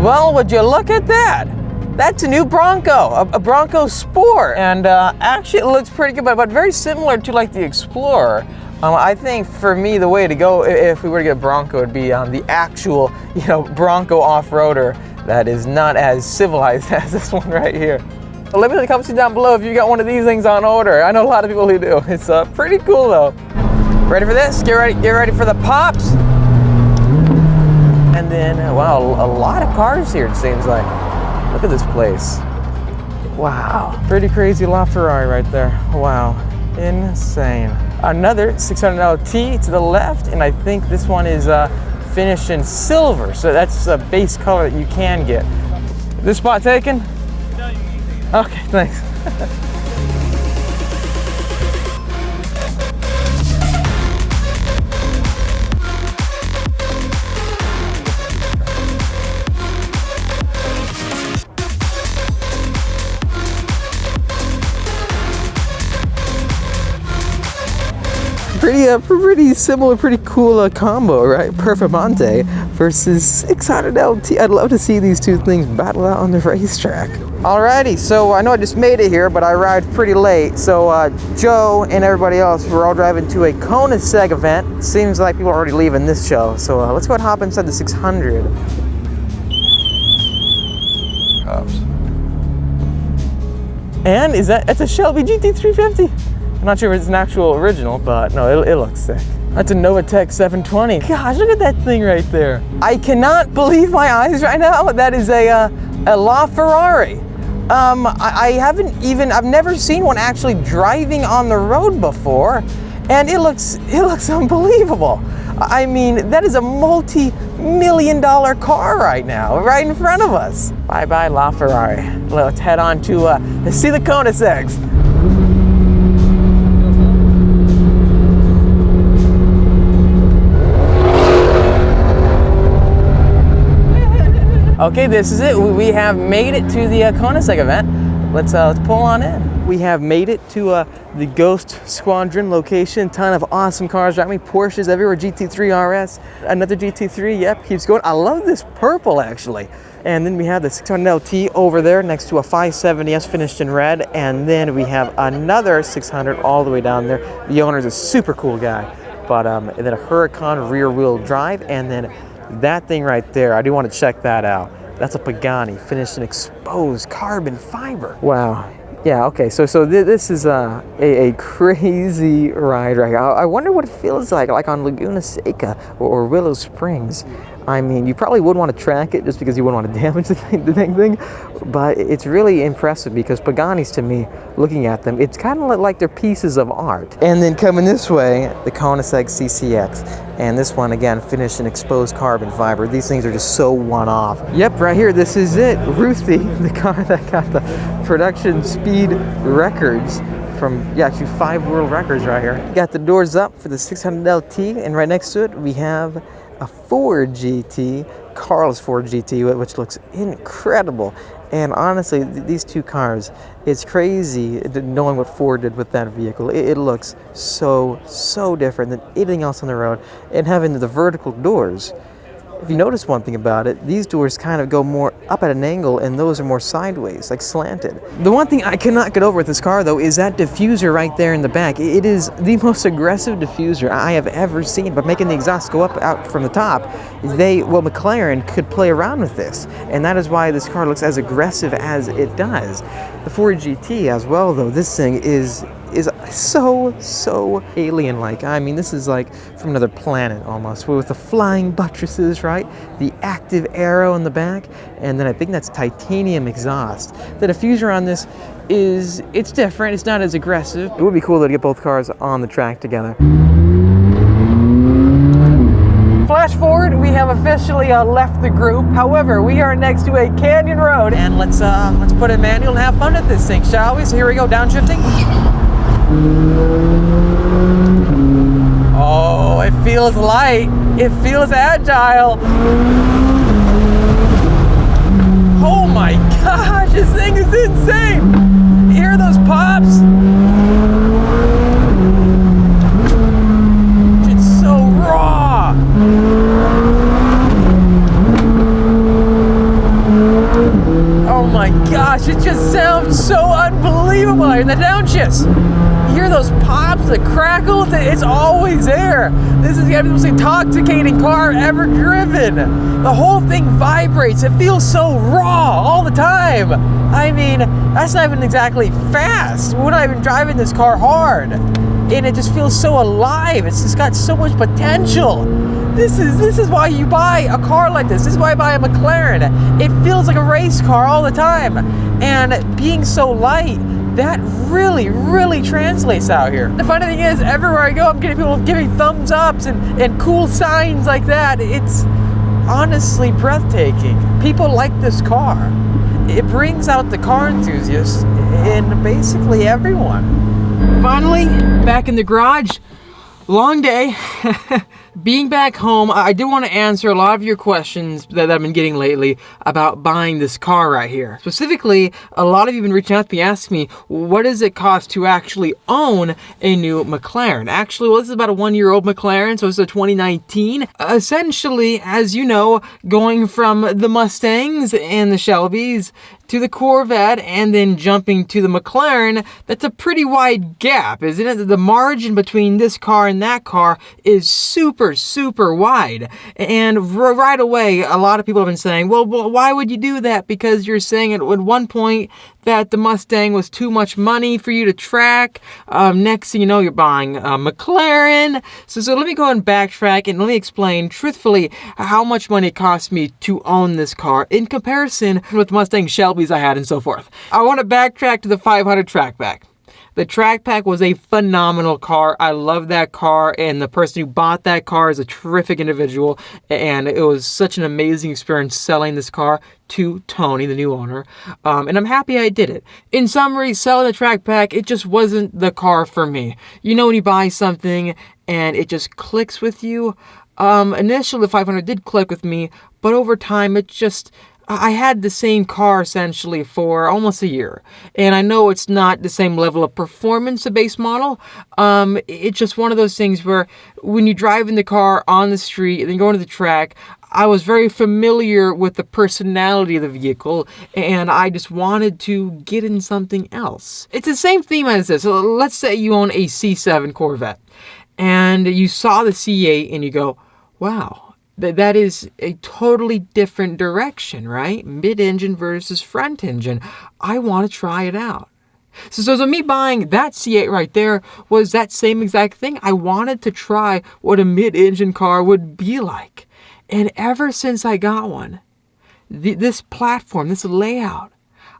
Well, would you look at that? That's a new Bronco, a Bronco Sport. And actually it looks pretty good, but very similar to like the Explorer. I think for me, the way to go if we were to get a Bronco would be the actual, Bronco off-roader that is not as civilized as this one right here. So let me know in the comments down below if you got one of these things on order. I know a lot of people who do. It's pretty cool though. Ready for this? Get ready for the pops. And then, wow, a lot of cars here it seems like. Look at this place. Wow, pretty crazy LaFerrari right there. Wow, insane. Another 600LT to the left, and I think this one is finished in silver, so that's a base color that you can get. This spot taken? No, you can take it. Okay, thanks. Pretty similar, pretty cool combo, right? Performante versus 600LT. I'd love to see these two things battle out on the racetrack. Alrighty, so I know I just made it here, but I arrived pretty late. So Joe and everybody else, we're all driving to a Koenigsegg event. Seems like people are already leaving this show. So let's go and hop inside the 600. Cops. And that's a Shelby GT350. I'm not sure if it's an actual original, but no, it looks sick. That's a Novatec 720. Gosh, look at that thing right there. I cannot believe my eyes right now. That is a LaFerrari. I've never seen one actually driving on the road before, and it looks unbelievable. I mean, that is a multi-million-dollar car right now, right in front of us. Bye-bye, LaFerrari. Let's head on to see the Koenigsegg's. Okay, this is it. We have made it to the Koenigsegg event. Let's pull on in. We have made it to the Ghost Squadron location. Ton of awesome cars around me. Porsches everywhere. GT3 RS. Another GT3. Yep, keeps going. I love this purple actually. And then we have the 600LT over there next to a 570S finished in red. And then we have another 600 all the way down there. The owner is a super cool guy. But and then a Huracan rear wheel drive, and then that thing right there, I do want to check that out. That's a Pagani finished in exposed carbon fiber. Wow. Yeah, okay, so this is a crazy ride right here. I wonder what it feels like on Laguna Seca or Willow Springs. I mean, you probably wouldn't want to track it just because you wouldn't want to damage the thing, but it's really impressive because Paganis, to me, looking at them, it's kind of like they're pieces of art. And then coming this way, the Koenigsegg CCX, and this one, again, finished in exposed carbon fiber. These things are just so one-off. Yep, right here, this is it. Ruthie, the car that got the production speed records from, actually 5 world records right here. Got the doors up for the 600LT, and right next to it, we have a Ford GT, Carl's Ford GT, which looks incredible. And honestly, these two cars, it's crazy knowing what Ford did with that vehicle. It looks so different than anything else on the road. And having the vertical doors, if you notice one thing about it, these doors kind of go more up at an angle and those are more sideways, like slanted. The one thing I cannot get over with this car though is that diffuser right there in the back. It is the most aggressive diffuser I have ever seen, but making the exhaust go up out from the top, Mclaren could play around with this. And that is why this car looks as aggressive as it does. The Ford GT as well though, this thing is so alien-like. I mean, this is like from another planet almost, with the flying buttresses, right? The active arrow in the back, and then I think that's titanium exhaust. The diffuser on this it's different. It's not as aggressive. It would be cool to get both cars on the track together. Flash forward, we have officially left the group. However, we are next to a canyon road, and let's put in manual and have fun at this thing, shall we? So here we go, downshifting. Oh, it feels light. It feels agile. Oh my gosh, this thing is insane. You hear those pops? It's so raw. sounds so unbelievable in the downshifts. You hear those pops, the crackles, it's always there. This is gonna be the most intoxicating car ever driven. The whole thing vibrates. It feels so raw all the time. I mean, that's not even exactly fast. We're not even driving this car hard. And it just feels so alive. It's just got so much potential. This is why you buy a car like this. This is why I buy a McLaren. It feels like a race car all the time. And being so light, that really, really translates out here. The funny thing is, everywhere I go, I'm getting people giving thumbs ups and cool signs like that. It's honestly breathtaking. People like this car. It brings out the car enthusiasts in basically everyone. Finally, back in the garage. Long day. Being back home, I do want to answer a lot of your questions that I've been getting lately about buying this car right here. Specifically, a lot of you have been reaching out to me asking me, what does it cost to actually own a new McLaren? Actually, well, this is about a 1-year-old McLaren, so it's a 2019. Essentially, as you know, going from the Mustangs and the Shelbys to the Corvette and then jumping to the McLaren, that's a pretty wide gap, isn't it? The margin between this car and that car is super wide. And right away, a lot of people have been saying, well, why would you do that? Because you're saying at one point that the Mustang was too much money for you to track. Next thing you know, you're buying a McLaren. So let me go and backtrack and let me explain truthfully how much money it cost me to own this car in comparison with Mustang Shelbys I had and so forth. I want to backtrack to the 500 Trackback. The Trackback was a phenomenal car. I love that car, and the person who bought that car is a terrific individual, and it was such an amazing experience selling this car to Tony, the new owner, and I'm happy I did it. In summary, selling the Trackback, it just wasn't the car for me. You know when you buy something and it just clicks with you? Initially, the 500 did click with me, but over time, I had the same car essentially for almost a year. And I know it's not the same level of performance, a base model. It's just one of those things where when you drive in the car on the street and then go into the track, I was very familiar with the personality of the vehicle, and I just wanted to get in something else. It's the same theme as this. So let's say you own a C7 Corvette, and you saw the C8 and you go, wow. That is a totally different direction, right? Mid-engine versus front engine. I want to try it out. So me buying that C8 right there was that same exact thing. I wanted to try what a mid-engine car would be like. And ever since I got one, this platform, this layout,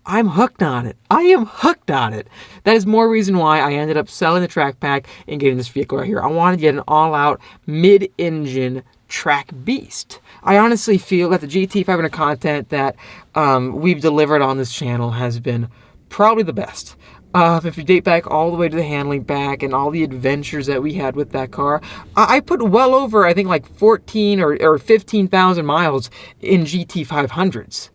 I'm hooked on it. I am hooked on it. That is more reason why I ended up selling the Trackback and getting this vehicle right here. I wanted to get an all-out mid-engine track beast. I honestly feel that the GT500 content that we've delivered on this channel has been probably the best. If you date back all the way to the handling back and all the adventures that we had with that car, I put well over, I think, like 14 or 15,000 miles in GT500s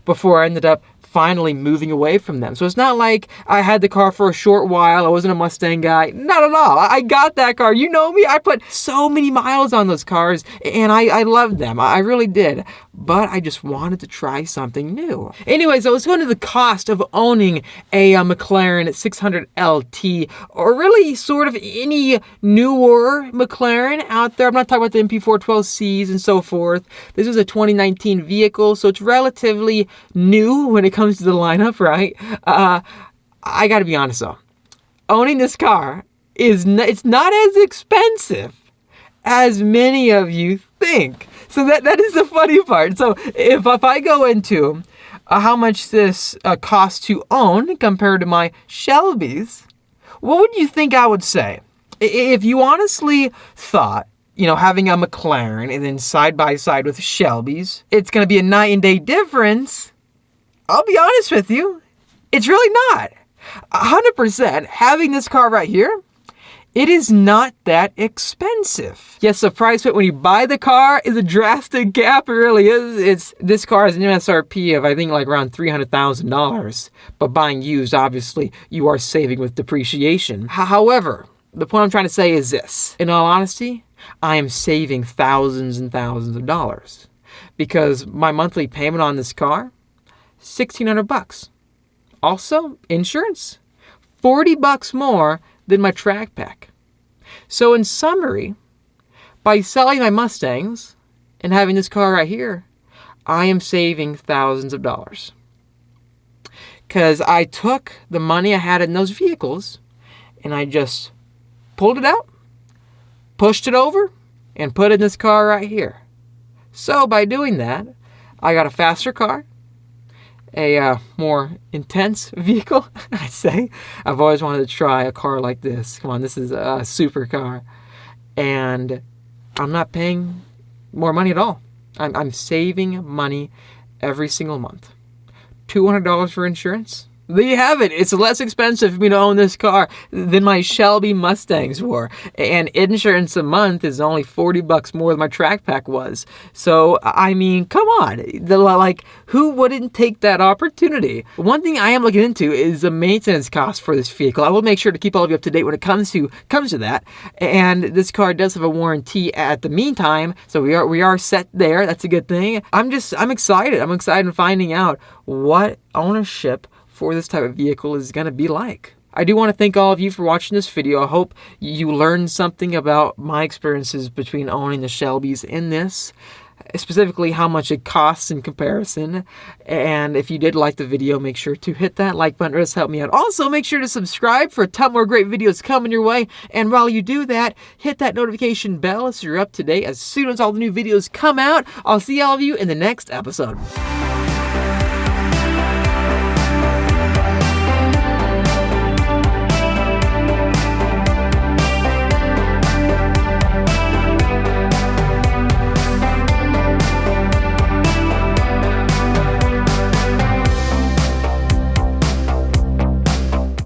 before I ended up finally moving away from them. So it's not like I had the car for a short while. I wasn't a Mustang guy. Not at all. I got that car. You know me. I put so many miles on those cars, and I loved them. I really did. But I just wanted to try something new. Anyways, let's go into the cost of owning a McLaren 600 LT, or really sort of any newer McLaren out there. I'm not talking about the MP412Cs and so forth. This is a 2019 vehicle, so it's relatively new when it comes to the lineup, right? I gotta be honest though, owning this car it's not as expensive as many of you think. So that is the funny part. So if I go into how much this costs to own compared to my Shelbys, what would you think I would say? If you honestly thought, you know, having a McLaren and then side by side with Shelbys, it's gonna be a night and day difference, I'll be honest with you, it's really not. 100%, having this car right here, it is not that expensive. Yes, the price point when you buy the car is a drastic gap. It really is. This car has an MSRP of, I think, like around $300,000. But buying used, obviously, you are saving with depreciation. However, the point I'm trying to say is this. In all honesty, I am saving thousands and thousands of dollars. Because my monthly payment on this car, $1,600. Also, insurance, $40 more than my track pack. So in summary, by selling my Mustangs and having this car right here, I am saving thousands of dollars. Because I took the money I had in those vehicles and I just pulled it out, pushed it over, and put it in this car right here. So by doing that, I got a faster car, a more intense vehicle, I'd say. I've always wanted to try a car like this. Come on, this is a super car. And I'm not paying more money at all. I'm saving money every single month. $200 for insurance. There you have it. It's less expensive for me to own this car than my Shelby Mustangs were. And insurance a month is only $40 more than my track pack was. So, I mean, come on. Who wouldn't take that opportunity? One thing I am looking into is the maintenance cost for this vehicle. I will make sure to keep all of you up to date when it comes to that. And this car does have a warranty at the meantime, so we are set there. That's a good thing. I'm excited. I'm excited in finding out what ownership for this type of vehicle is going to be like. I do want to thank all of you for watching this video. I hope you learned something about my experiences between owning the Shelbys in this, specifically how much it costs in comparison. And if you did like the video, make sure to hit that like button. It does help me out. Also, make sure to subscribe for a ton more great videos coming your way. And while you do that, hit that notification bell so you're up to date as soon as all the new videos come out. I'll see all of you in the next episode.